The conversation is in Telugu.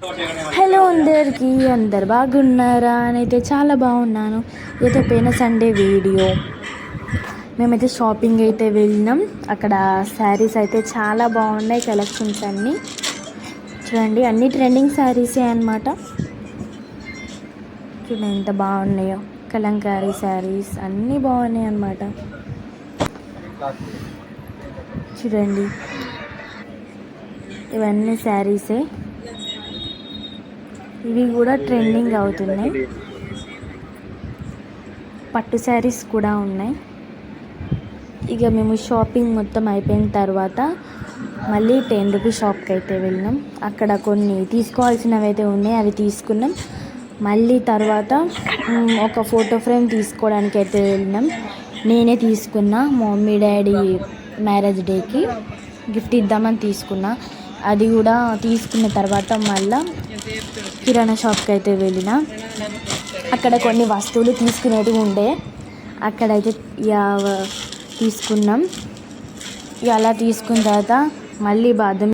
హలో అందరికీ, అందరు బాగున్నారా? నేనైతే చాలా బాగున్నాను. ఇదైతే పోయిన సండే వీడియో. మేమైతే షాపింగ్ అయితే వెళ్ళినాం. అక్కడ శారీస్ అయితే చాలా బాగున్నాయి. కలెక్షన్స్ అన్నీ చూడండి, అన్ని ట్రెండింగ్ శారీసే అన్నమాట. చూడండి ఎంత బాగున్నాయో. కలంకారీ శారీస్ అన్నీ బాగున్నాయి అన్నమాట. చూడండి, ఇవన్నీ శారీసే. ఇవి కూడా ట్రెండింగ్ అవుతున్నాయి. పట్టు శారీస్ కూడా ఉన్నాయి. ఇక మేము షాపింగ్ మొత్తం అయిపోయిన తర్వాత మళ్ళీ 10 రూపీస్ షాప్కి అయితే వెళ్ళినాం. అక్కడ కొన్ని తీసుకోవాల్సినవి అయితే ఉన్నాయి, అవి తీసుకున్నాం. మళ్ళీ తర్వాత ఒక ఫోటో ఫ్రేమ్ తీసుకోవడానికి అయితే వెళ్ళినాం. నేనే తీసుకున్నా, మా మమ్మీ డాడీ మ్యారేజ్ డేకి గిఫ్ట్ ఇద్దామని తీసుకున్నా. అది కూడా తీసుకున్న తర్వాత మళ్ళీ కిరాణా షాప్కి అయితే వెళ్ళిన. అక్కడ కొన్ని వస్తువులు తీసుకునేవి ఉండే, అక్కడైతే తీసుకున్నాం. అలా తీసుకున్న తర్వాత మళ్ళీ బాదం